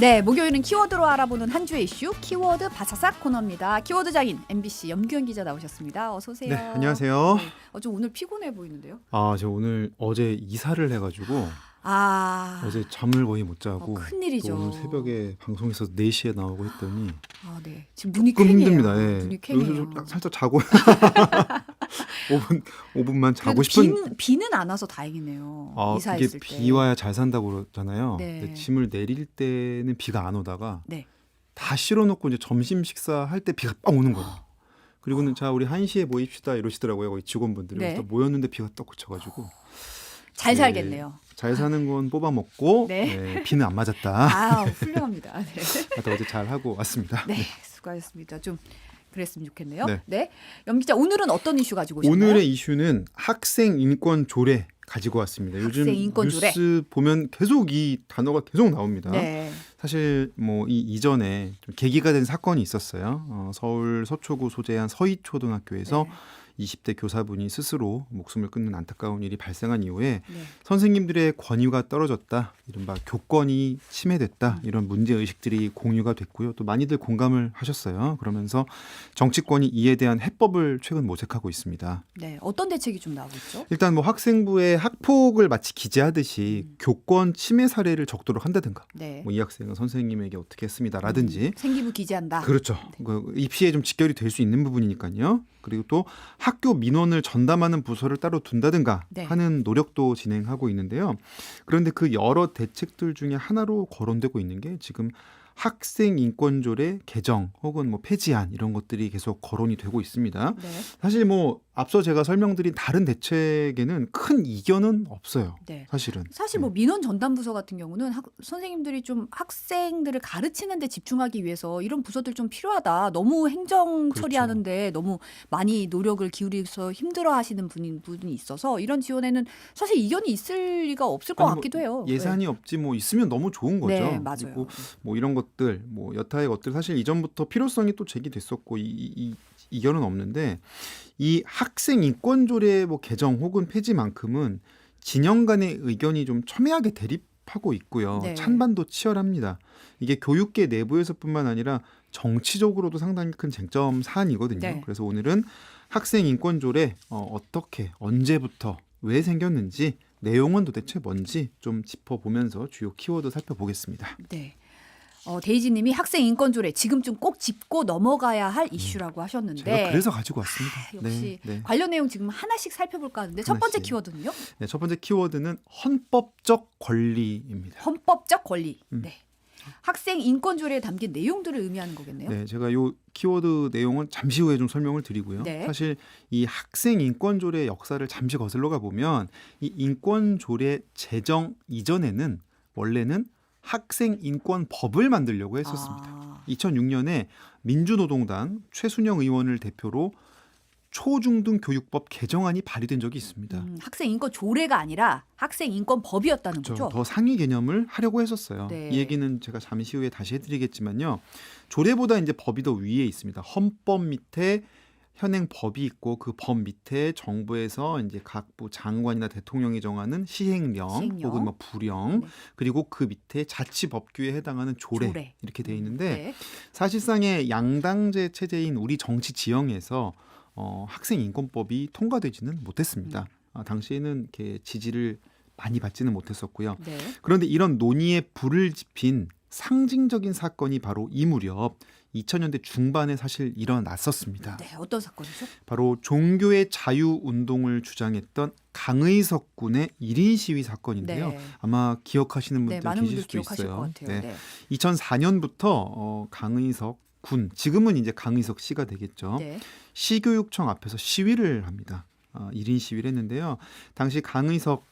네, 목요일은 키워드로 알아보는 한 주의 이슈 키워드 바사삭 코너입니다. 키워드 장인 MBC 염규현 기자 나오셨습니다. 어서 오세요. 네, 안녕하세요. 네, 좀 오늘 피곤해 보이는데요. 저 오늘 어제 이사를 해가지고 어제 잠을 거의 못 자고 큰일이죠. 또 오늘 새벽에 방송에서 4시에 나오고 했더니 네. 지금 눈이 조금 퀭해요. 힘듭니다. 네. 눈이 여기서 퀭해요. 좀 살짝 자고 5분만 자고 싶은. 비는 안 와서 다행이네요. 그게 이사했을 때. 비 와야 잘 산다고 그러잖아요. 네. 근데 짐을 내릴 때는 비가 안 오다가 네. 다 실어놓고 이제 점심 식사할 때 비가 빡 오는 거예요. 그리고는 자 우리 1시에 모입시다 이러시더라고요. 거기 직원분들이. 네. 그래서 모였는데 비가 딱 그쳐가지고 잘 네. 살겠네요. 잘 사는 건 뽑아 먹고 네. 비는 안 맞았다. 훌륭합니다. 네. 하여튼 어제 잘 하고 왔습니다. 네, 수고하셨습니다. 좀 그랬으면 좋겠네요. 네. 네. 염 기자, 오늘은 어떤 이슈 가지고 오셨나요? 오늘의 이슈는 학생 인권 조례 가지고 왔습니다. 요즘 학생 인권 조례. 뉴스 보면 계속 이 단어가 계속 나옵니다. 네. 사실 뭐 이전에 좀 계기가 된 사건이 있었어요. 서울 서초구 소재한 서희초등학교에서 네. 20대 교사분이 스스로 목숨을 끊는 안타까운 일이 발생한 이후에 네. 선생님들의 권위가 떨어졌다, 이른바 교권이 침해됐다, 이런 문제의식들이 공유가 됐고요. 또 많이들 공감을 하셨어요. 그러면서 정치권이 이에 대한 해법을 최근 모색하고 있습니다. 네. 어떤 대책이 좀 나오고 있죠? 일단 뭐 학생부에 학폭을 마치 기재하듯이 교권 침해 사례를 적도록 한다든가, 네. 뭐 이 학생은 선생님에게 어떻게 했습니다라든지. 생기부 기재한다. 그렇죠. 그 입시에 좀 직결이 될 수 있는 부분이니까요. 그리고 또 학교 민원을 전담하는 부서를 따로 둔다든가 네. 하는 노력도 진행하고 있는데요. 그런데 그 여러 대책들 중에 하나로 거론되고 있는 게 지금 학생 인권조례 개정 혹은 뭐 폐지안, 이런 것들이 계속 거론이 되고 있습니다. 네. 사실 뭐 앞서 제가 설명드린 다른 대책에는 큰 이견은 없어요. 네. 사실은. 사실 뭐 민원 전담 부서 같은 경우는 선생님들이 좀 학생들을 가르치는 데 집중하기 위해서 이런 부서들 좀 필요하다. 너무 행정 그렇죠. 처리하는데 너무 많이 노력을 기울여서 힘들어하시는 분이 있어서 이런 지원에는 사실 이견이 있을 리가 없을 것 아니, 뭐 같기도 해요. 예산이 없지 뭐 있으면 너무 좋은 거죠. 네, 맞아요. 그리고 뭐 이런 것들, 뭐 여타의 것들 사실 이전부터 필요성이 또 제기됐었고 이 이견은 없는데, 이 학생 인권 조례 뭐 개정 혹은 폐지만큼은 진영 간의 의견이 좀 첨예하게 대립하고 있고요. 네. 찬반도 치열합니다. 이게 교육계 내부에서뿐만 아니라 정치적으로도 상당히 큰 쟁점 사안이거든요. 네. 그래서 오늘은 학생 인권 조례 어떻게, 언제부터, 왜 생겼는지, 내용은 도대체 뭔지 좀 짚어보면서 주요 키워드 살펴보겠습니다. 네. 데이지님이 학생 인권 조례 지금쯤 꼭 짚고 넘어가야 할 이슈라고 하셨는데 제가 그래서 가지고 왔습니다. 역시 네. 관련 내용 지금 하나씩 살펴볼까 하는데 첫 번째 하나씩. 키워드는요? 네, 첫 번째 키워드는 헌법적 권리입니다. 헌법적 권리. 음. 네. 학생 인권 조례에 담긴 내용들을 의미하는 거겠네요. 네, 제가 요 키워드 내용은 잠시 후에 좀 설명을 드리고요. 네. 사실 이 학생 인권 조례 역사를 잠시 거슬러 가 보면 이 인권 조례 제정 이전에는 원래는 학생 인권 법을 만들려고 했었습니다. 2006년에 민주노동당 최순영 의원을 대표로 초중등 교육법 개정안이 발의된 적이 있습니다. 학생 인권 조례가 아니라 학생 인권 법이었다는 거죠. 더 상위 개념을 하려고 했었어요. 네. 이 얘기는 제가 잠시 후에 다시 해드리겠지만요. 조례보다 이제 법이 더 위에 있습니다. 헌법 밑에 현행 법이 있고 그 법 밑에 정부에서 이제 각부 장관이나 대통령이 정하는 시행령 혹은 뭐 부령, 네. 그리고 그 밑에 자치법규에 해당하는 조례. 이렇게 돼 있는데 네. 사실상의 양당제 체제인 우리 정치 지형에서 학생 인권법이 통과되지는 못했습니다. 당시에는 이렇게 지지를 많이 받지는 못했었고요. 네. 그런데 이런 논의에 불을 지핀 상징적인 사건이 바로 이 무렵 2000년대 중반에 사실 일어났었습니다. 네, 어떤 사건이죠? 바로 종교의 자유 운동을 주장했던 강의석 군의 1인 시위 사건인데요. 네. 아마 기억하시는 분들 많은 계실 분들 수도 기억하실 있어요. 것 같아요. 네. 2004년부터 강의석 군, 지금은 이제 강의석 씨가 되겠죠. 네. 시교육청 앞에서 시위를 합니다. 1인 시위를 했는데요. 당시 강의석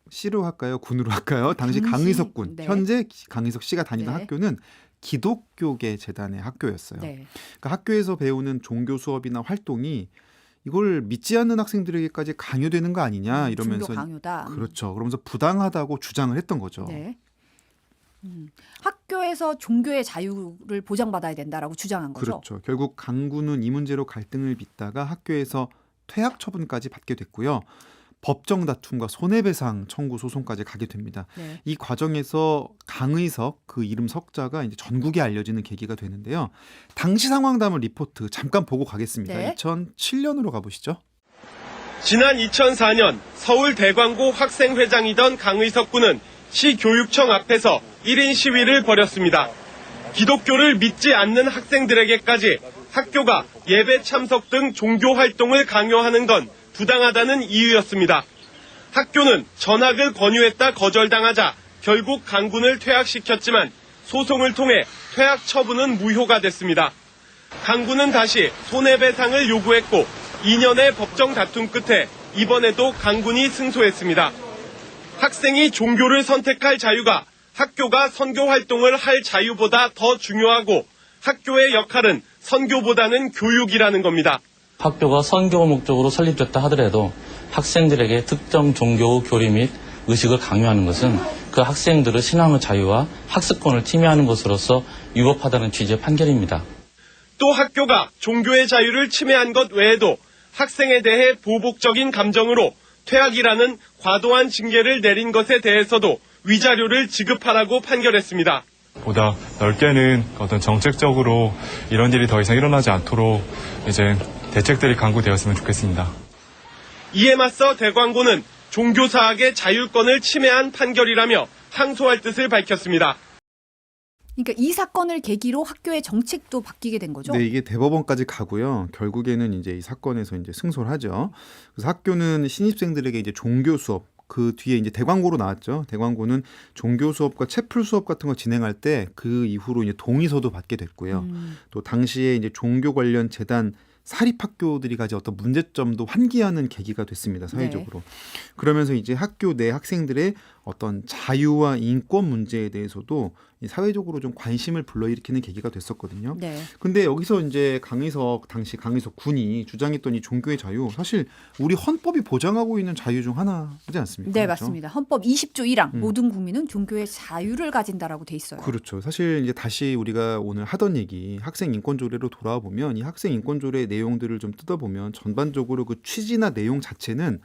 씨로 할까요? 군으로 할까요? 당시 강의석 군, 네. 현재 강의석 씨가 다니던 네. 학교는 기독교계 재단의 학교였어요. 네. 그러니까 학교에서 배우는 종교 수업이나 활동이 이걸 믿지 않는 학생들에게까지 강요되는 거 아니냐 이러면서, 종교 강요다. 그렇죠. 그러면서 부당하다고 주장을 했던 거죠. 네. 학교에서 종교의 자유를 보장받아야 된다라고 주장한 거죠. 그렇죠. 결국 강 군은 이 문제로 갈등을 빚다가 학교에서 퇴학 처분까지 받게 됐고요. 법정 다툼과 손해배상 청구 소송까지 가게 됩니다. 네. 이 과정에서 강의석, 그 이름 석자가 이제 전국에 알려지는 계기가 되는데요. 당시 상황 담은 리포트 잠깐 보고 가겠습니다. 네. 2007년으로 가보시죠. 지난 2004년 서울 대광고 학생회장이던 강의석 군은 시교육청 앞에서 1인 시위를 벌였습니다. 기독교를 믿지 않는 학생들에게까지 학교가 예배 참석 등 종교 활동을 강요하는 건 부당하다는 이유였습니다. 학교는 전학을 권유했다 거절당하자 결국 강군을 퇴학시켰지만 소송을 통해 퇴학 처분은 무효가 됐습니다. 강군은 다시 손해배상을 요구했고 2년의 법정 다툼 끝에 이번에도 강군이 승소했습니다. 학생이 종교를 선택할 자유가 학교가 선교 활동을 할 자유보다 더 중요하고 학교의 역할은 선교보다는 교육이라는 겁니다. 학교가 선교 목적으로 설립됐다 하더라도 학생들에게 특정 종교 교리 및 의식을 강요하는 것은 그 학생들의 신앙의 자유와 학습권을 침해하는 것으로서 위법하다는 취지의 판결입니다. 또 학교가 종교의 자유를 침해한 것 외에도 학생에 대해 보복적인 감정으로 퇴학이라는 과도한 징계를 내린 것에 대해서도 위자료를 지급하라고 판결했습니다. 보다 넓게는 어떤 정책적으로 이런 일이 더 이상 일어나지 않도록 이제 대책들이 강구되었으면 좋겠습니다. 이에 맞서 대광고는 종교사학의 자율권을 침해한 판결이라며 항소할 뜻을 밝혔습니다. 그러니까 이 사건을 계기로 학교의 정책도 바뀌게 된 거죠? 네, 이게 대법원까지 가고요. 결국에는 이제 이 사건에서 이제 승소를 하죠. 그래서 학교는 신입생들에게 이제 종교 수업, 그 뒤에 이제 대광고로 나왔죠. 대광고는 종교 수업과 채플 수업 같은 거 진행할 때 그 이후로 이제 동의서도 받게 됐고요. 또 당시에 이제 종교 관련 재단 사립학교들이 가진 어떤 문제점도 환기하는 계기가 됐습니다. 사회적으로. 그러면서 이제 학교 내 학생들의 어떤 자유와 인권 문제에 대해서도 이 사회적으로 좀 관심을 불러일으키는 계기가 됐었거든요. 네. 근데 여기서 이제 당시 강의석 군이 주장했던 이 종교의 자유, 사실 우리 헌법이 보장하고 있는 자유 중 하나지 않습니까? 네, 그렇죠? 맞습니다. 헌법 20조 1항 모든 국민은 종교의 자유를 가진다라고 돼 있어요. 그렇죠. 사실 이제 다시 우리가 오늘 하던 얘기 학생 인권 조례로 돌아와 보면 이 학생 인권 조례 내용들을 좀 뜯어보면 전반적으로 그 취지나 내용 자체는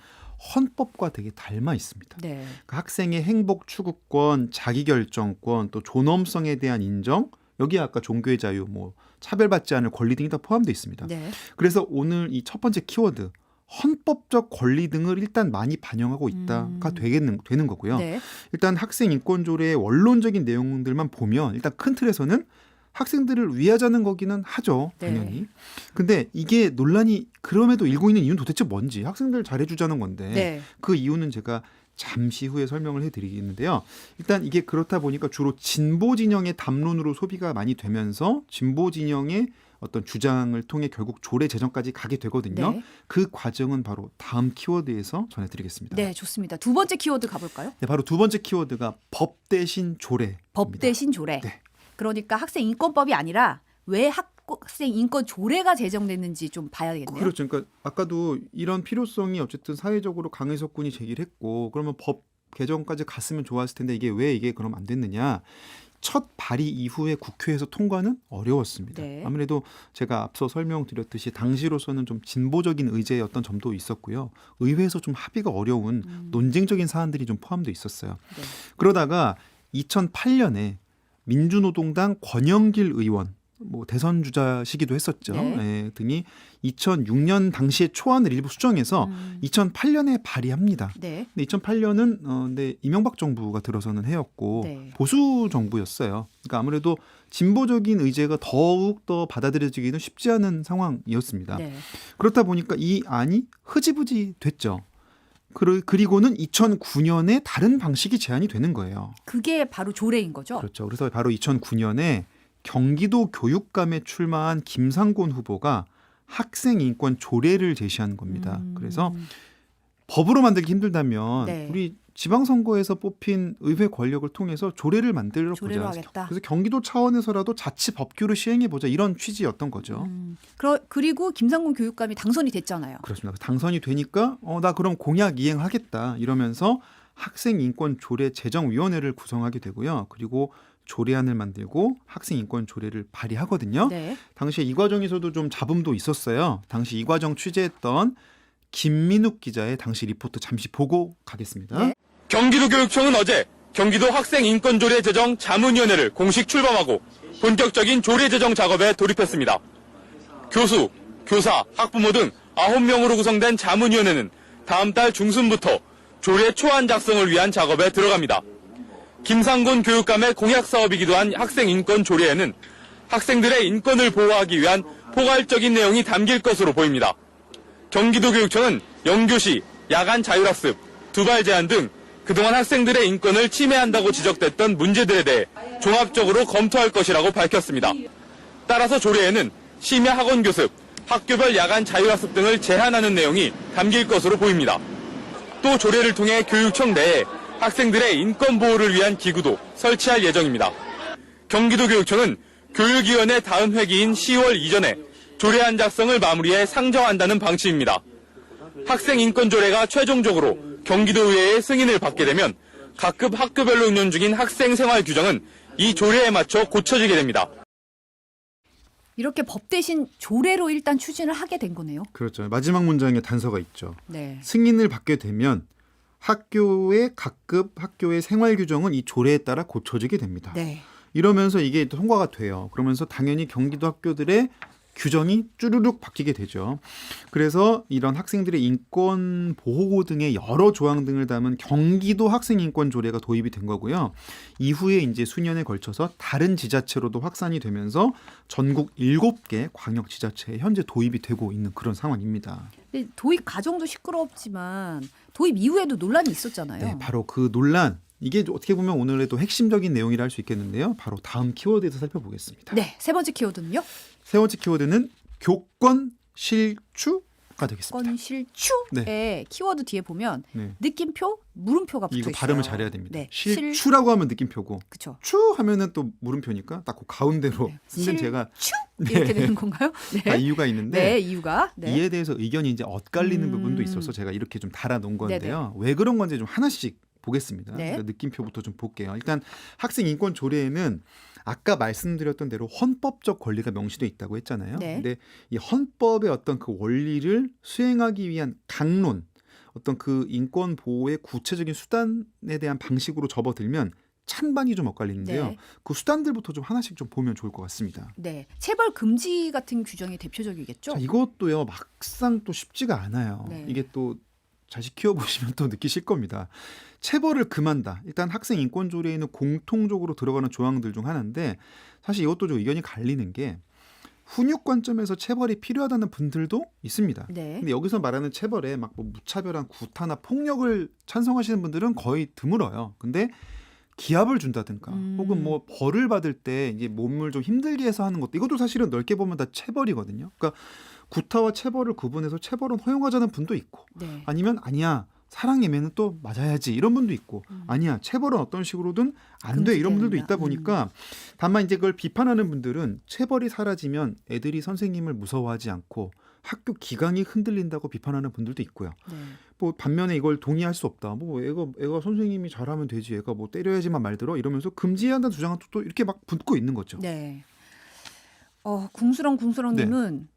헌법과 되게 닮아 있습니다. 네. 그러니까 학생의 행복 추구권, 자기결정권, 또 존엄성에 대한 인정, 여기에 아까 종교의 자유, 뭐 차별받지 않을 권리 등이 다 포함되어 있습니다. 네. 그래서 오늘 이 첫 번째 키워드 헌법적 권리 등을 일단 많이 반영하고 있다가 되는 거고요. 네. 일단 학생 인권 조례의 원론적인 내용들만 보면 일단 큰 틀에서는 학생들을 위하자는 거기는 하죠. 당연히. 네. 근데 이게 논란이 그럼에도 일고 있는 이유는 도대체 뭔지, 학생들 잘해주자는 건데 네. 그 이유는 제가 잠시 후에 설명을 해드리겠는데요. 일단 이게 그렇다 보니까 주로 진보 진영의 담론으로 소비가 많이 되면서 진보 진영의 어떤 주장을 통해 결국 조례 제정까지 가게 되거든요. 네. 그 과정은 바로 다음 키워드에서 전해드리겠습니다. 네, 좋습니다. 두 번째 키워드 가볼까요? 네, 바로 두 번째 키워드가 법 대신 조례. 법 대신 조례. 네. 그러니까 학생 인권법이 아니라 왜 학생 인권 조례가 제정됐는지 좀 봐야 되겠네요. 그렇죠. 그러니까 아까도 이런 필요성이 어쨌든 사회적으로 강혜석 군이 제기를 했고 그러면 법 개정까지 갔으면 좋았을 텐데 이게 그럼 안 됐느냐. 첫 발의 이후에 국회에서 통과는 어려웠습니다. 네. 아무래도 제가 앞서 설명드렸듯이 당시로서는 좀 진보적인 의제의 어떤 점도 있었고요. 의회에서 좀 합의가 어려운 논쟁적인 사안들이 좀 포함되어 있었어요. 네. 그러다가 2008년에 민주노동당 권영길 의원, 뭐 대선 주자시기도 했었죠. 네. 예, 등이 2006년 당시에 초안을 일부 수정해서 2008년에 발의합니다. 네. 근데 2008년은 네, 이명박 정부가 들어서는 해였고 네. 보수 정부였어요. 그러니까 아무래도 진보적인 의제가 더욱 더 받아들여지기는 쉽지 않은 상황이었습니다. 네. 그렇다 보니까 이 안이 흐지부지 됐죠. 그리고는 2009년에 다른 방식이 제안이 되는 거예요. 그게 바로 조례인 거죠. 그렇죠. 그래서 바로 2009년에 경기도 교육감에 출마한 김상곤 후보가 학생 인권 조례를 제시한 겁니다. 그래서 법으로 만들기 힘들다면 네. 우리 지방선거에서 뽑힌 의회 권력을 통해서 조례를 만들어 조례로 보자. 하겠다. 그래서 경기도 차원에서라도 자치 법규를 시행해 보자 이런 취지였던 거죠. 그리고 김상곤 교육감이 당선이 됐잖아요. 그렇습니다. 당선이 되니까 나 그럼 공약 이행하겠다 이러면서 학생인권 조례 제정위원회를 구성하게 되고요. 그리고 조례안을 만들고 학생인권 조례를 발의하거든요. 네. 당시에 이 과정에서도 좀 잡음도 있었어요. 당시 이 과정 취재했던 김민욱 기자의 당시 리포트 잠시 보고 가겠습니다. 네. 경기도교육청은 어제 경기도 학생인권조례 제정 자문위원회를 공식 출범하고 본격적인 조례 제정 작업에 돌입했습니다. 교수, 교사, 학부모 등 9명으로 구성된 자문위원회는 다음 달 중순부터 조례 초안 작성을 위한 작업에 들어갑니다. 김상곤 교육감의 공약 사업이기도 한 학생인권조례에는 학생들의 인권을 보호하기 위한 포괄적인 내용이 담길 것으로 보입니다. 경기도교육청은 영교시, 야간 자율학습, 두발 제한 등 그동안 학생들의 인권을 침해한다고 지적됐던 문제들에 대해 종합적으로 검토할 것이라고 밝혔습니다. 따라서 조례에는 심야 학원 교습, 학교별 야간 자율학습 등을 제한하는 내용이 담길 것으로 보입니다. 또 조례를 통해 교육청 내에 학생들의 인권 보호를 위한 기구도 설치할 예정입니다. 경기도교육청은 교육위원회 다음 회기인 10월 이전에 조례안 작성을 마무리해 상정한다는 방침입니다. 학생인권조례가 최종적으로 경기도의회의 승인을 받게 되면 각급 학교별로 운영 중인 학생생활 규정은 이 조례에 맞춰 고쳐지게 됩니다. 이렇게 법 대신 조례로 일단 추진을 하게 된 거네요. 그렇죠. 마지막 문장에 단서가 있죠. 네. 승인을 받게 되면 학교의 각급 학교의 생활 규정은 이 조례에 따라 고쳐지게 됩니다. 네. 이러면서 이게 통과가 돼요. 그러면서 당연히 경기도 학교들의 규정이 쭈르륵 바뀌게 되죠. 그래서 이런 학생들의 인권 보호 등의 여러 조항 등을 담은 경기도 학생인권조례가 도입이 된 거고요. 이후에 이제 수년에 걸쳐서 다른 지자체로도 확산이 되면서 전국 7개 광역 지자체에 현재 도입이 되고 있는 그런 상황입니다. 근데 도입 과정도 시끄럽지만 도입 이후에도 논란이 있었잖아요. 네, 바로 그 논란. 이게 어떻게 보면 오늘의 또 핵심적인 내용이라 할 수 있겠는데요. 바로 다음 키워드에서 살펴보겠습니다. 네, 세 번째 키워드는요? 세 번째 키워드는 교권 실추가 되겠습니다. 건 실추의 키워드 뒤에 보면 네. 느낌표, 물음표가 붙어 이거 있어요. 발음을 잘해야 됩니다. 네, 실추라고 하면 느낌표고 그렇죠. 추 하면은 또 물음표니까 딱 그 가운데로 쓰는 제가 실추 이렇게 되는 건가요? 네. 다 이유가 있는데 네, 이유가 네. 이에 대해서 의견이 이제 엇갈리는 부분도 있어서 제가 이렇게 좀 달아놓은 건데요. 왜 그런 건지 좀 하나씩 보겠습니다. 네. 그러니까 느낌표부터 좀 볼게요. 일단 학생인권조례에는 아까 말씀드렸던 대로 헌법적 권리가 명시되어 있다고 했잖아요. 네. 근데 이 헌법의 어떤 그 원리를 수행하기 위한 강론, 어떤 그 인권 보호의 구체적인 수단에 대한 방식으로 접어들면 찬반이 좀 엇갈리는데요. 네. 그 수단들부터 좀 하나씩 좀 보면 좋을 것 같습니다. 네, 체벌 금지 같은 규정이 대표적이겠죠. 자, 이것도요 막상 또 쉽지가 않아요. 네. 이게 또 자식 키워보시면 또 느끼실 겁니다. 체벌을 금한다. 일단 학생 인권조례에는 공통적으로 들어가는 조항들 중 하나인데 사실 이것도 좀 의견이 갈리는 게 훈육 관점에서 체벌이 필요하다는 분들도 있습니다. 네. 근데 여기서 말하는 체벌에 막 뭐 무차별한 구타나 폭력을 찬성하시는 분들은 거의 드물어요. 근데 기합을 준다든가 혹은 뭐 벌을 받을 때 이제 몸을 좀 힘들게 해서 하는 것도 이것도 사실은 넓게 보면 다 체벌이거든요. 그러니까 구타와 체벌을 구분해서 체벌은 허용하자는 분도 있고 네. 아니면 아니야 사랑 예매는 또 맞아야지 이런 분도 있고 아니야 체벌은 어떤 식으로든 안 돼 이런 분들도 있다 보니까 다만 이제 그걸 비판하는 분들은 체벌이 사라지면 애들이 선생님을 무서워하지 않고 학교 기강이 흔들린다고 비판하는 분들도 있고요. 네. 뭐 반면에 이걸 동의할 수 없다. 뭐 애가 선생님이 잘하면 되지. 애가 뭐 때려야지만 말들어 이러면서 금지해야 한다는 주장은 또 이렇게 막 붙고 있는 거죠. 네. 궁수렁님은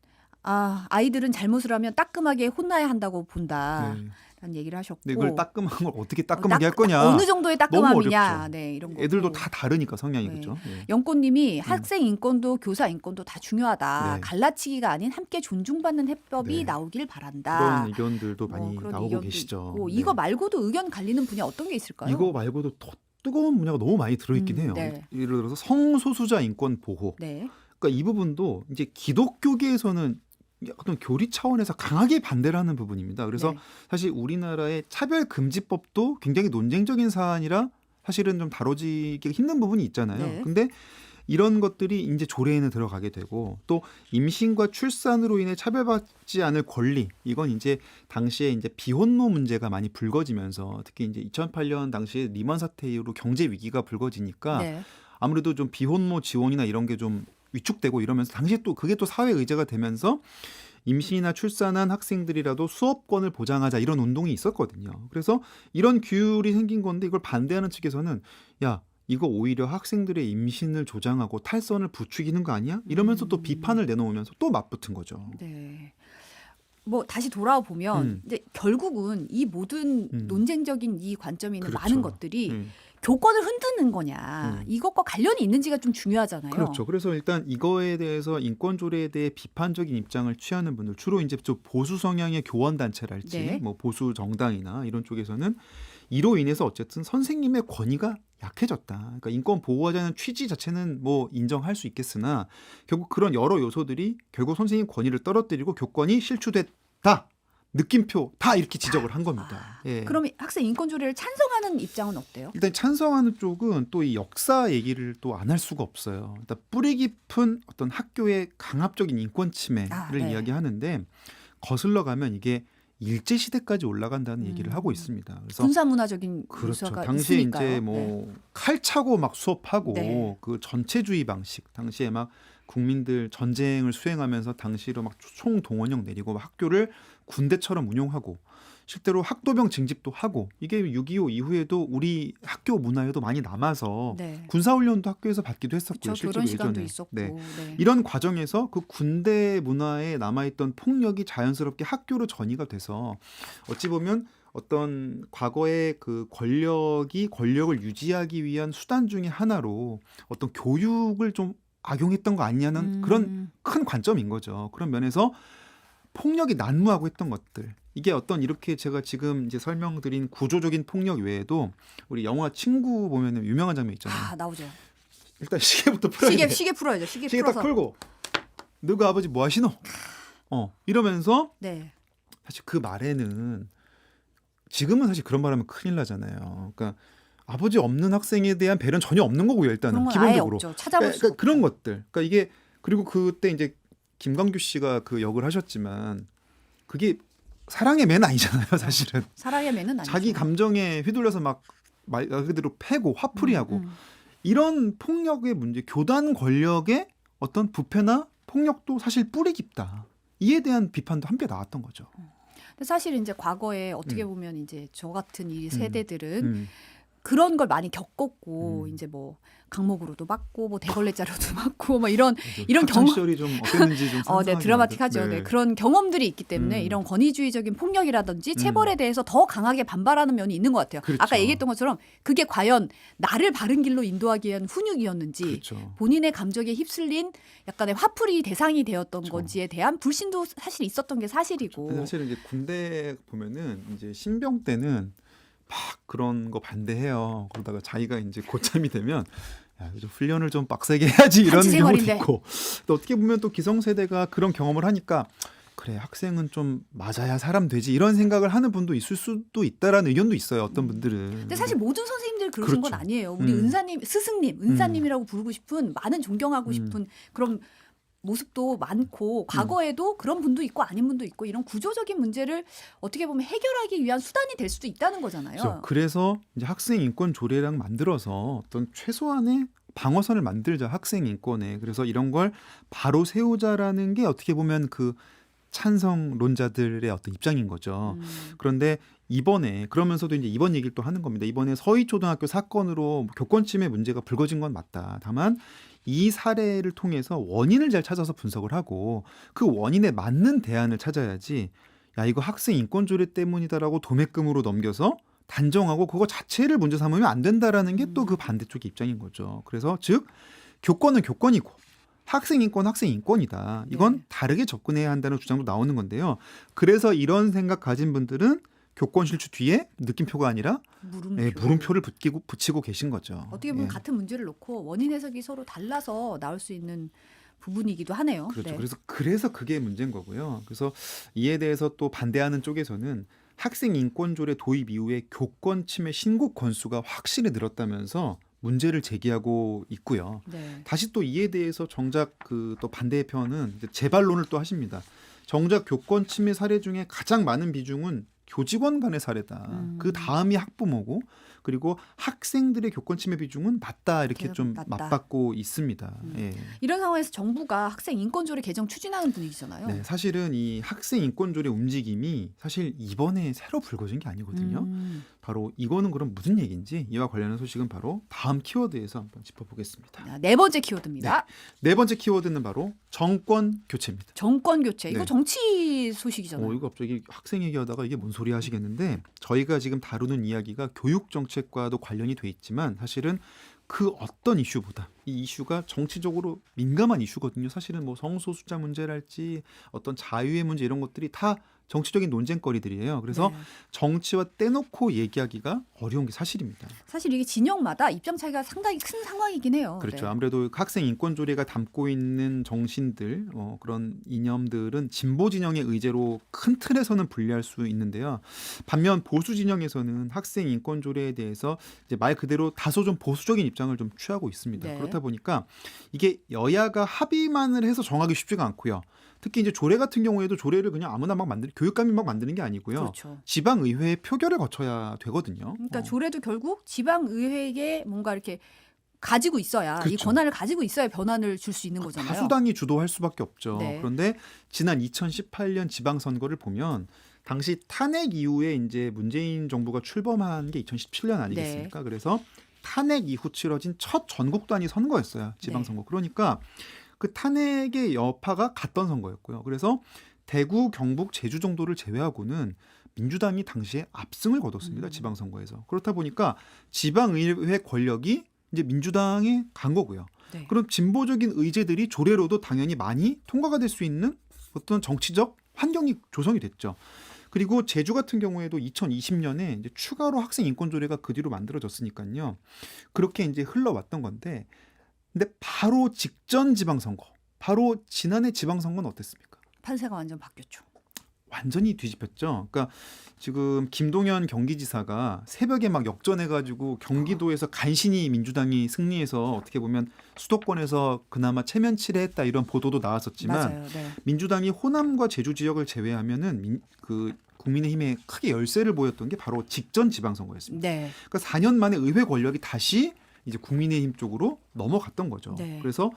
아이들은 잘못을 하면 따끔하게 혼나야 한다고 본다. 네. 라는 얘기를 하셨고. 근데 그걸 따끔한 걸 어떻게 따끔하게 할 거냐. 어느 정도의 따끔함이냐. 어렵죠. 네, 이런 거. 애들도 다 다르니까 성향이 네. 그렇죠. 네. 영꽃님이 학생 인권도 교사 인권도 다 중요하다. 네. 갈라치기가 아닌 함께 존중받는 해법이 네. 나오길 바란다. 그런 의견들도 많이 그런 나오고 의견도 계시죠. 있고. 네. 이거 말고도 의견 갈리는 분야 어떤 게 있을까요? 이거 말고도 더 뜨거운 분야가 너무 많이 들어있긴 해요. 네. 예를 들어서 성소수자 인권 보호. 네. 그러니까 이 부분도 이제 기독교계에서는 어떤 교리 차원에서 강하게 반대를 하는 부분입니다. 그래서 네. 사실 우리나라의 차별금지법도 굉장히 논쟁적인 사안이라 사실은 좀 다뤄지기 힘든 부분이 있잖아요. 네. 근데 이런 것들이 이제 조례에는 들어가게 되고 또 임신과 출산으로 인해 차별받지 않을 권리 이건 이제 당시에 이제 비혼모 문제가 많이 불거지면서 특히 이제 2008년 당시에 리먼 사태 이후로 경제 위기가 불거지니까 네. 아무래도 좀 비혼모 지원이나 이런 게 좀 위축되고 이러면서 당시에 또 그게 또 사회 의제가 되면서 임신이나 출산한 학생들이라도 수업권을 보장하자 이런 운동이 있었거든요. 그래서 이런 규율이 생긴 건데 이걸 반대하는 측에서는 야 이거 오히려 학생들의 임신을 조장하고 탈선을 부추기는 거 아니야? 이러면서 또 비판을 내놓으면서 또 맞붙은 거죠. 네. 뭐 다시 돌아와 보면 이제 결국은 이 모든 음. 논쟁적인 이 관점에 있는 그렇죠. 많은 것들이 음. 교권을 흔드는 거냐 이것과 관련이 있는지가 좀 중요하잖아요. 그렇죠. 그래서 일단 이거에 대해서 인권조례에 대해 비판적인 입장을 취하는 분들 주로 이제 좀 보수 성향의 교원단체랄지 네. 뭐 보수 정당이나 이런 쪽에서는 이로 인해서 어쨌든 선생님의 권위가 약해졌다. 그러니까 인권 보호하자는 취지 자체는 뭐 인정할 수 있겠으나 결국 그런 여러 요소들이 결국 선생님 권위를 떨어뜨리고 교권이 실추됐다. 느낌표 다 이렇게 지적을 한 겁니다. 예. 그럼 학생 인권 조례를 찬성하는 입장은 어때요? 일단 찬성하는 쪽은 또 이 역사 얘기를 또 안 할 수가 없어요. 일단 뿌리 깊은 어떤 학교의 강압적인 인권 침해를 네. 이야기하는데 거슬러 가면 이게 일제 시대까지 올라간다는 얘기를 하고 있습니다. 그래서 군사 문화적인 그렇죠. 요소가 당시에 있으니까요. 이제 뭐 칼 차고 막 수업하고 네. 그 전체주의 방식, 당시에 막 국민들 전쟁을 수행하면서 당시로 막 총동원령 내리고 막 학교를 군대처럼 운용하고 실제로 학도병 징집도 하고 이게 6.25 이후에도 우리 학교 문화에도 많이 남아서 네. 군사훈련도 학교에서 받기도 했었고요. 그렇죠. 실제로 교련 시간도 예전에. 있었고. 네. 네. 이런 과정에서 그 군대 문화에 남아있던 폭력이 자연스럽게 학교로 전이가 돼서 어찌 보면 어떤 과거의 그 권력을 유지하기 위한 수단 중에 하나로 어떤 교육을 좀 악용했던 거 아니냐는 그런 큰 관점인 거죠. 그런 면에서 폭력이 난무하고 했던 것들. 이게 어떤 이렇게 제가 지금 이제 설명드린 구조적인 폭력 외에도 우리 영화 친구 보면은 유명한 장면 있잖아요. 나오죠. 일단 시계부터 풀어야 돼. 시계 풀어야죠. 시계 시계 딱 풀어서. 풀고 너가 아버지 뭐 하시노? 이러면서 네. 사실 그 말에는 지금은 사실 그런 말하면 큰일 나잖아요. 그러니까 아버지 없는 학생에 대한 배려는 전혀 없는 거고요. 일단은 그런 건 아예 기본적으로. 없죠. 찾아볼 수가 그런 없죠. 것들. 그러니까 이게 그리고 그때 이제 김광규 씨가 그 역을 하셨지만 그게 사랑의 매는 아니잖아요. 사실은 사랑의 매는 아니죠. 자기 감정에 휘둘려서 막 말 그대로 패고 화풀이하고 이런 폭력의 문제, 교단 권력의 어떤 부패나 폭력도 사실 뿌리 깊다. 이에 대한 비판도 함께 나왔던 거죠. 근데 사실 이제 과거에 어떻게 보면 이제 저 같은 이 세대들은 음. 그런 걸 많이 겪었고 음. 이제 뭐 강목으로도 맞고 뭐 대걸레자로도 맞고 뭐 이런 학창 경험 시절이 좀 어땠는지 좀 네, 드라마틱하죠. 네. 그런 경험들이 있기 때문에 이런 권위주의적인 폭력이라든지 체벌에 대해서 더 강하게 반발하는 면이 있는 것 같아요. 그렇죠. 아까 얘기했던 것처럼 그게 과연 나를 바른 길로 인도하기 위한 훈육이었는지 그렇죠. 본인의 감정에 휩쓸린 약간의 화풀이 대상이 되었던 그렇죠. 건지에 대한 불신도 사실 있었던 게 사실이고. 근데 사실은 이제 군대 보면은 이제 신병 때는 막 그런 거 반대해요. 그러다가 자기가 이제 고참이 되면 야, 좀 훈련을 좀 빡세게 해야지 이런 한치 경우도 생활인데. 있고. 또 어떻게 보면 또 기성세대가 그런 경험을 하니까 그래 학생은 좀 맞아야 사람 되지 이런 생각을 하는 분도 있을 수도 있다라는 의견도 있어요. 어떤 분들은. 근데 사실 모든 선생님들이 그러신 건 그렇죠. 아니에요. 우리 은사님, 스승님, 은사님이라고 부르고 싶은 많은 존경하고 음. 싶은 그런 모습도 많고 과거에도 그런 분도 있고 아닌 분도 있고 이런 구조적인 문제를 어떻게 보면 해결하기 위한 수단이 될 수도 있다는 거잖아요. 그래서 이제 학생 인권 조례랑 만들어서 어떤 최소한의 방어선을 만들자 학생 인권에. 그래서 이런 걸 바로 세우자라는 게 어떻게 보면 그 찬성론자들의 어떤 입장인 거죠. 그런데 이번에 그러면서도 이제 이번 얘기를 또 하는 겁니다. 이번에 서희초등학교 사건으로 교권 침해 문제가 불거진 건 맞다. 다만 이 사례를 통해서 원인을 잘 찾아서 분석을 하고 그 원인에 맞는 대안을 찾아야지 야 이거 학생 인권 조례 때문이다라고 도매금으로 넘겨서 단정하고 그거 자체를 문제 삼으면 안 된다라는 게 또 그 반대쪽의 입장인 거죠. 그래서 즉 교권은 교권이고 학생 인권 학생 인권이다. 이건 네. 다르게 접근해야 한다는 주장도 나오는 건데요. 그래서 이런 생각 가진 분들은 교권 실추 뒤에 느낌표가 아니라 물음표를 붙이고 계신 거죠. 어떻게 보면 예. 같은 문제를 놓고 원인 해석이 서로 달라서 나올 수 있는 부분이기도 하네요. 그렇죠. 네. 그래서 그게 문제인 거고요. 그래서 이에 대해서 또 반대하는 쪽에서는 학생 인권 조례 도입 이후에 교권 침해 신고 건수가 확실히 늘었다면서 문제를 제기하고 있고요. 네. 다시 또 이에 대해서 정작 그 또 반대편은 이제 재반론을 또 하십니다. 정작 교권 침해 사례 중에 가장 많은 비중은 교직원 간의 사례다. 그 다음이 학부모고 그리고 학생들의 교권 침해 비중은 낮다 이렇게 좀 낮다. 맞받고 있습니다. 예. 이런 상황에서 정부가 학생 인권조례 개정 추진하는 분위기잖아요. 네, 사실은 이 학생 인권조례 움직임이 사실 이번에 새로 불거진 게 아니거든요. 바로 이거는 그럼 무슨 얘기인지 이와 관련한 소식은 바로 다음 키워드에서 한번 짚어보겠습니다. 네 번째 키워드입니다. 네 번째 키워드는 바로 정권 교체입니다. 정권 교체. 이거 네. 정치 소식이잖아요. 이거 갑자기 학생 얘기하다가 이게 뭔 소리 하시겠는데 저희가 지금 다루는 이야기가 교육 정책과도 관련이 돼 있지만 사실은 그 어떤 이슈보다 이 이슈가 정치적으로 민감한 이슈거든요. 사실은 뭐 성소수자 문제랄지 어떤 자유의 문제 이런 것들이 다 정치적인 논쟁거리들이에요. 그래서 네. 정치와 떼놓고 얘기하기가 어려운 게 사실입니다. 사실 이게 진영마다 입장 차이가 상당히 큰 상황이긴 해요. 그렇죠. 네. 아무래도 학생 인권 조례가 담고 있는 정신들, 그런 이념들은 진보 진영의 의제로 큰 틀에서는 분리할 수 있는데요. 반면 보수 진영에서는 학생 인권 조례에 대해서 이제 말 그대로 다소 좀 보수적인 입장을 좀 취하고 있습니다. 네. 그렇다 보니까 이게 여야가 합의만을 해서 정하기 쉽지가 않고요. 특히 이제 조례 같은 경우에도 조례를 그냥 아무나 막 교육감이 막 만드는 게 아니고요. 그렇죠. 지방 의회의 표결을 거쳐야 되거든요. 그러니까 조례도 결국 지방 의회에 뭔가 이렇게 가지고 있어야 이 그렇죠. 권한을 가지고 있어야 변환을 줄 수 있는 거잖아요. 다수당이 주도할 수밖에 없죠. 네. 그런데 지난 2018년 지방선거를 보면 당시 탄핵 이후에 이제 문재인 정부가 출범한 게 2017년 아니겠습니까? 네. 그래서 탄핵 이후 치러진 첫 전국 단위 선거였어요. 지방선거. 네. 그러니까 그 탄핵의 여파가 갔던 선거였고요. 그래서 대구, 경북, 제주 정도를 제외하고는 민주당이 당시에 압승을 거뒀습니다. 지방선거에서. 그렇다 보니까 지방의회 권력이 이제 민주당에 간 거고요. 네. 그럼 진보적인 의제들이 조례로도 당연히 많이 통과가 될 수 있는 어떤 정치적 환경이 조성이 됐죠. 그리고 제주 같은 경우에도 2020년에 이제 추가로 학생 인권 조례가 그 뒤로 만들어졌으니까요. 그렇게 이제 흘러왔던 건데, 근데 바로 직전 지방선거, 바로 지난해 지방선거는 어땠습니까? 판세가 완전 바뀌었죠. 완전히 뒤집혔죠. 그러니까 지금 김동연 경기지사가 새벽에 막 역전해가지고 경기도에서 간신히 민주당이 승리해서 어떻게 보면 수도권에서 그나마 체면치레했다 이런 보도도 나왔었지만 맞아요. 네. 민주당이 호남과 제주 지역을 제외하면은 그 국민의힘에 크게 열세를 보였던 게 바로 직전 지방선거였습니다. 네. 그러니까 4년 만에 의회 권력이 다시 이제 국민의힘 쪽으로 넘어갔던 거죠. 네. 그래서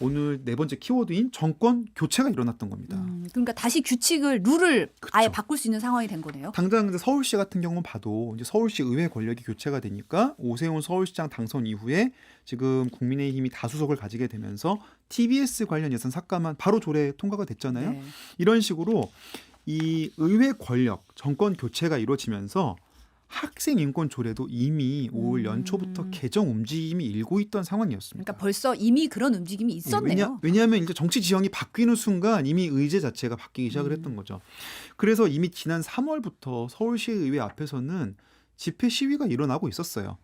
오늘 네 번째 키워드인 정권 교체가 일어났던 겁니다. 그러니까 다시 룰을 그쵸. 아예 바꿀 수 있는 상황이 된 거네요. 당장 이제 서울시 같은 경우 봐도 이제 서울시 의회 권력이 교체가 되니까 오세훈 서울시장 당선 이후에 지금 국민의힘이 다수석을 가지게 되면서 TBS 관련 예산 삭감안 바로 조례 통과가 됐잖아요. 네. 이런 식으로 이 의회 권력 정권 교체가 이루어지면서 학생 인권 조례도 이미 올 연초부터 개정 움직임이 일고 있던 상황이었습니다. 그러니까 벌써 이미 그런 움직임이 있었네요. 왜냐하면 이제 정치 지형이 바뀌는 순간 이미 의제 자체가 바뀌기 시작을 했던 거죠. 그래서 이미 지난 3월부터 서울시의회 앞에서는 집회 시위가 일어나고 있었어요.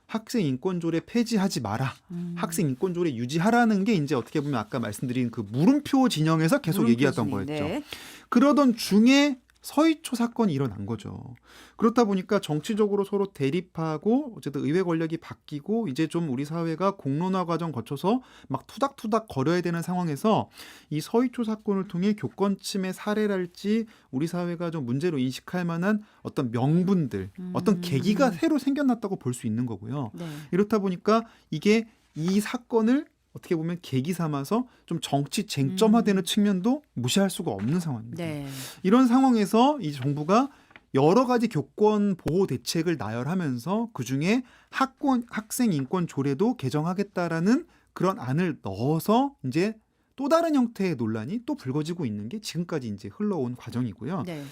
학생 인권 조례 폐지하지 마라. 학생 인권 조례 유지하라는 게 이제 어떻게 보면 아까 말씀드린 그 물음표 진영에서 계속 얘기했던 거였죠. 네. 그러던 중에 서희초 사건이 일어난 거죠. 그렇다 보니까 정치적으로 서로 대립하고 어쨌든 의회 권력이 바뀌고 이제 좀 우리 사회가 공론화 과정 거쳐서 막 투닥투닥 거려야 되는 상황에서 이 서희초 사건을 통해 교권 침해 사례랄지 우리 사회가 좀 문제로 인식할 만한 어떤 명분들, 어떤 계기가 새로 생겨났다고 볼 수 있는 거고요. 네. 이렇다 보니까 이게 이 사건을 어떻게 보면 계기 삼아서 좀 정치 쟁점화되는 측면도 무시할 수가 없는 상황입니다. 네. 이런 상황에서 이 정부가 여러 가지 교권 보호 대책을 나열하면서 그중에 학생 인권 조례도 개정하겠다라는 그런 안을 넣어서 이제 또 다른 형태의 논란이 또 불거지고 있는 게 지금까지 이제 흘러온 과정이고요. 네.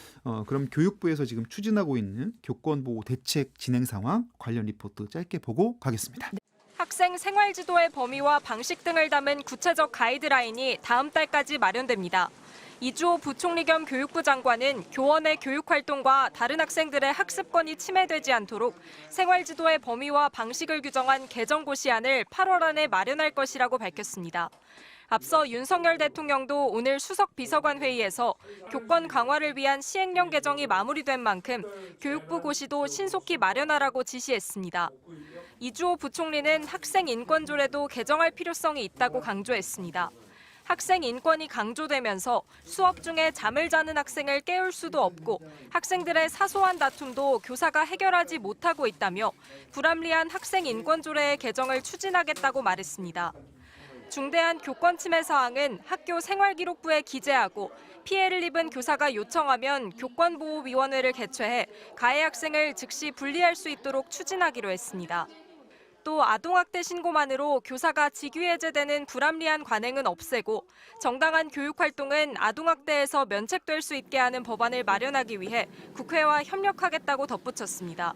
그럼 교육부에서 지금 추진하고 있는 교권 보호 대책 진행 상황 관련 리포트 짧게 보고 가겠습니다. 학생 생활지도의 범위와 방식 등을 담은 구체적 가이드라인이 다음 달까지 마련됩니다. 이주호 부총리 겸 교육부 장관은 교원의 교육활동과 다른 학생들의 학습권이 침해되지 않도록 생활지도의 범위와 방식을 규정한 개정고시안을 8월 안에 마련할 것이라고 밝혔습니다. 앞서 윤석열 대통령도 오늘 수석 비서관 회의에서 교권 강화를 위한 시행령 개정이 마무리된 만큼 교육부 고시도 신속히 마련하라고 지시했습니다. 이주호 부총리는 학생 인권 조례도 개정할 필요성이 있다고 강조했습니다. 학생 인권이 강조되면서 수업 중에 잠을 자는 학생을 깨울 수도 없고 학생들의 사소한 다툼도 교사가 해결하지 못하고 있다며 불합리한 학생 인권 조례의 개정을 추진하겠다고 말했습니다. 중대한 교권 침해 사항은 학교 생활기록부에 기재하고 피해를 입은 교사가 요청하면 교권보호위원회를 개최해 가해 학생을 즉시 분리할 수 있도록 추진하기로 했습니다. 또 아동학대 신고만으로 교사가 직위해제되는 불합리한 관행은 없애고 정당한 교육활동은 아동학대에서 면책될 수 있게 하는 법안을 마련하기 위해 국회와 협력하겠다고 덧붙였습니다.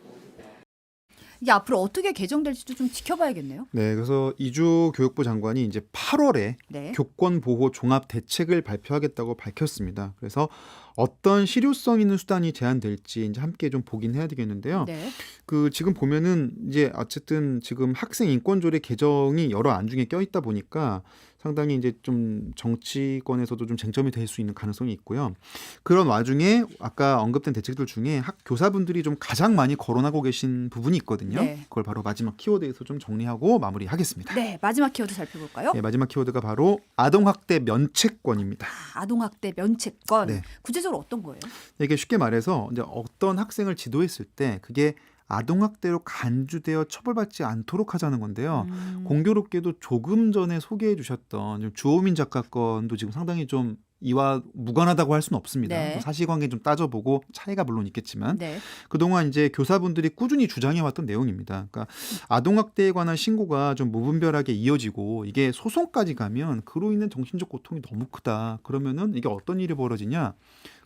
이게 앞으로 어떻게 개정될지도 좀 지켜봐야겠네요. 네, 그래서 이주 교육부 장관이 이제 8월에 네. 교권 보호 종합 대책을 발표하겠다고 밝혔습니다. 그래서 어떤 실효성 있는 수단이 제한될지 이제 함께 좀 보긴 해야 되겠는데요. 네. 그 지금 보면은 이제 어쨌든 지금 학생 인권조례 개정이 여러 안 중에 껴있다 보니까 상당히 이제 좀 정치권에서도 좀 쟁점이 될 수 있는 가능성이 있고요. 그런 와중에 아까 언급된 대책들 중에 학 교사분들이 좀 가장 많이 거론하고 계신 부분이 있거든요. 네. 그걸 바로 마지막 키워드에서 좀 정리하고 마무리하겠습니다. 네, 마지막 키워드 살펴볼까요? 네, 마지막 키워드가 바로 아동학대 면책권입니다. 아동학대 면책권. 네. 구체적으로 어떤 거예요? 이게 쉽게 말해서 이제 어떤 학생을 지도했을 때 그게 아동학대로 간주되어 처벌받지 않도록 하자는 건데요. 공교롭게도 조금 전에 소개해 주셨던 주호민 작가 건도 지금 상당히 좀 이와 무관하다고 할 수는 없습니다. 네. 사실관계 좀 따져보고 차이가 물론 있겠지만 네. 그동안 이제 교사분들이 꾸준히 주장해왔던 내용입니다. 그러니까 아동학대에 관한 신고가 좀 무분별하게 이어지고 이게 소송까지 가면 그로 인한 정신적 고통이 너무 크다. 그러면은 이게 어떤 일이 벌어지냐?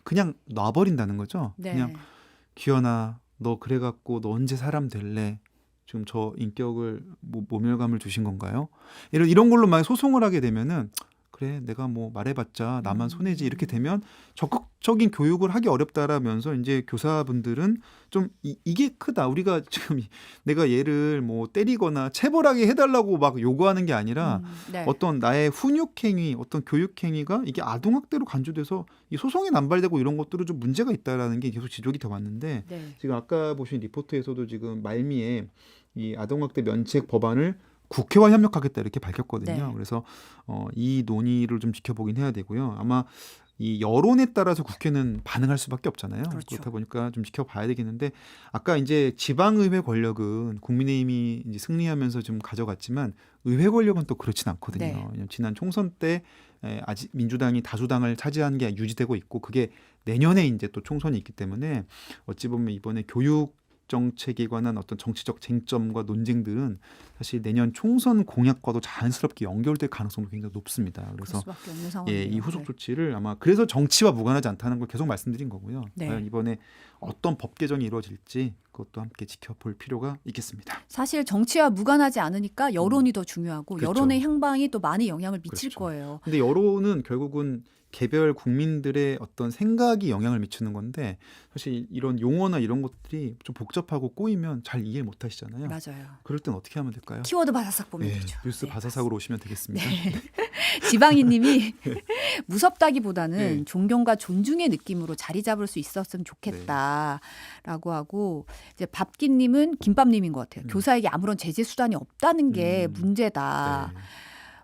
그냥 놔버린다는 거죠. 네. 그냥 기현아, 너 그래갖고 너 언제 사람 될래? 지금 저 인격을 모멸감을 주신 건가요? 이런 걸로 만약 소송을 하게 되면은 그래 내가 뭐 말해봤자 나만 손해지 이렇게 되면 적극적인 교육을 하기 어렵다라면서 이제 교사분들은 좀 이게 크다. 우리가 지금 내가 얘를 뭐 때리거나 체벌하게 해달라고 막 요구하는 게 아니라 네. 어떤 나의 훈육행위, 어떤 교육행위가 이게 아동학대로 간주돼서 이 소송이 남발되고 이런 것들은 좀 문제가 있다라는 게 계속 지적이 돼 왔는데 네. 지금 아까 보신 리포트에서도 지금 말미에 이 아동학대 면책 법안을 국회와 협력하겠다 이렇게 밝혔거든요. 네. 그래서 이 논의를 좀 지켜보긴 해야 되고요. 아마 이 여론에 따라서 국회는 반응할 수밖에 없잖아요. 그렇죠. 그렇다 보니까 좀 지켜봐야 되겠는데 아까 이제 지방의회 권력은 국민의힘이 이제 승리하면서 좀 가져갔지만 의회 권력은 또 그렇진 않거든요. 네. 왜냐하면 지난 총선 때 아직 민주당이 다수당을 차지한 게 유지되고 있고 그게 내년에 이제 또 총선이 있기 때문에 어찌 보면 이번에 교육 정책에 관한 어떤 정치적 쟁점과 논쟁들은 사실 내년 총선 공약과도 자연스럽게 연결될 가능성도 굉장히 높습니다. 그럴 그래서 수밖에 없는 상황이에요. 이 후속 조치를 아마 그래서 정치와 무관하지 않다는 걸 계속 말씀드린 거고요. 네. 과연 이번에 어떤 법 개정이 이루어질지 그것도 함께 지켜볼 필요가 있겠습니다. 사실 정치와 무관하지 않으니까 여론이 더 중요하고 그렇죠. 여론의 향방이 또 많이 영향을 미칠 그렇죠. 거예요. 근데 여론은 결국은 개별 국민들의 어떤 생각이 영향을 미치는 건데 사실 이런 용어나 이런 것들이 좀 복잡하고 꼬이면 잘 이해 못 하시잖아요. 맞아요. 그럴 땐 어떻게 하면 될까요? 키워드 바사삭 보면 네, 되죠. 뉴스 네, 바사삭으로 오시면 되겠습니다. 네. 지방이님이 무섭다기보다는 네. 존경과 존중의 느낌으로 자리 잡을 수 있었으면 좋겠다라고 하고 이제 밥기님은 김밥님인 것 같아요. 교사에게 아무런 제재 수단이 없다는 게 문제다. 네.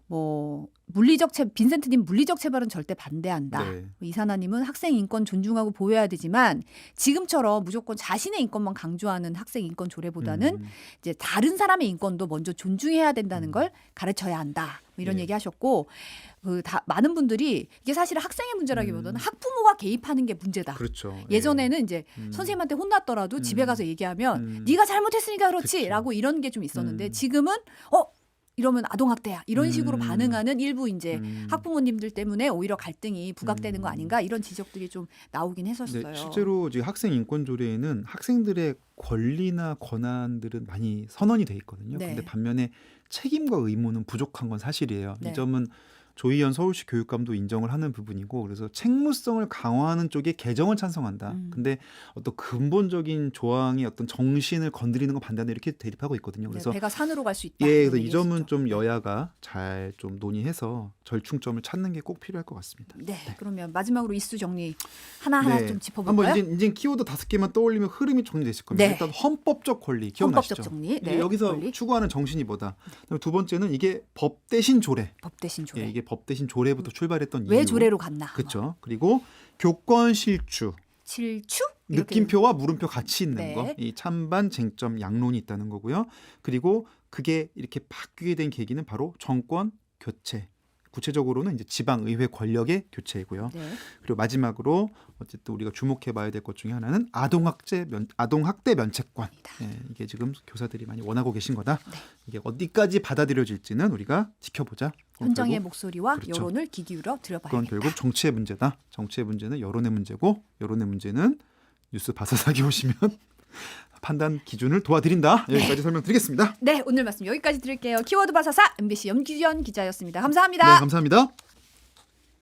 뭐 물리적 빈센트님 물리적 체벌은 절대 반대한다. 네. 이사나님은 학생 인권 존중하고 보호해야 되지만 지금처럼 무조건 자신의 인권만 강조하는 학생 인권 조례보다는 이제 다른 사람의 인권도 먼저 존중해야 된다는 걸 가르쳐야 한다. 뭐 이런 네. 얘기하셨고 많은 분들이 이게 사실 학생의 문제라기보다는 학부모가 개입하는 게 문제다. 그렇죠. 예전에는 이제 선생님한테 혼났더라도 집에 가서 얘기하면 네가 잘못했으니까 그렇지라고 이런 게 좀 있었는데 지금은 이러면 아동학대야 이런 식으로 반응하는 일부 이제 학부모님들 때문에 오히려 갈등이 부각되는 거 아닌가 이런 지적들이 좀 나오긴 했었어요. 네, 실제로 이제 학생 인권 조례에는 학생들의 권리나 권한들은 많이 선언이 돼 있거든요. 네. 근데 반면에 책임과 의무는 부족한 건 사실이에요. 네. 이 점은 조희연 서울시 교육감도 인정을 하는 부분이고 그래서 책무성을 강화하는 쪽에 개정을 찬성한다. 근데 어떤 근본적인 조항의 어떤 정신을 건드리는 건 반대한다 이렇게 대립하고 있거든요. 그래서 배가 산으로 갈 수 있다. 예, 이런 그래서 이 점은 얘기했었죠. 좀 여야가 잘 좀 논의해서 절충점을 찾는 게 꼭 필요할 것 같습니다. 네, 그러면 마지막으로 이슈 정리 하나하나 네. 좀 짚어볼까요? 한번 이제 키워드 5개만 떠올리면 흐름이 정리되실 겁니다. 네. 일단 헌법적 권리 기억나시죠? 헌법적 정리. 이제 네, 여기서 권리. 추구하는 정신이 뭐다. 그리고 두 번째는 이게 법 대신 조례. 법 대신 조례. 예, 이게 법 대신 조례부터 출발했던 왜 이유. 조례로 갔나? 그렇죠. 그리고 교권 실추. 실추? 이렇게 느낌표와 물음표 같이 있는 네. 거. 이 찬반 쟁점 양론이 있다는 거고요. 그리고 그게 이렇게 바뀌게 된 계기는 바로 정권 교체. 구체적으로는 이제 지방의회 권력의 교체이고요. 네. 그리고 마지막으로 어쨌든 우리가 주목해봐야 될 것 중에 하나는 아동학대 면책권. 예, 이게 지금 교사들이 많이 원하고 계신 거다. 네. 이게 어디까지 받아들여질지는 우리가 지켜보자. 그건 현장의 결국 목소리와 그렇죠. 여론을 귀 기울여 들어봐야겠다. 그건 결국 정치의 문제다. 정치의 문제는 여론의 문제고 여론의 문제는 뉴스 바사삭이 오시면 판단 기준을 도와드린다. 여기까지 설명드리겠습니다. 네, 오늘 말씀 여기까지 드릴게요. 키워드 바사사 MBC 염기현 기자였습니다. 감사합니다. 네, 감사합니다.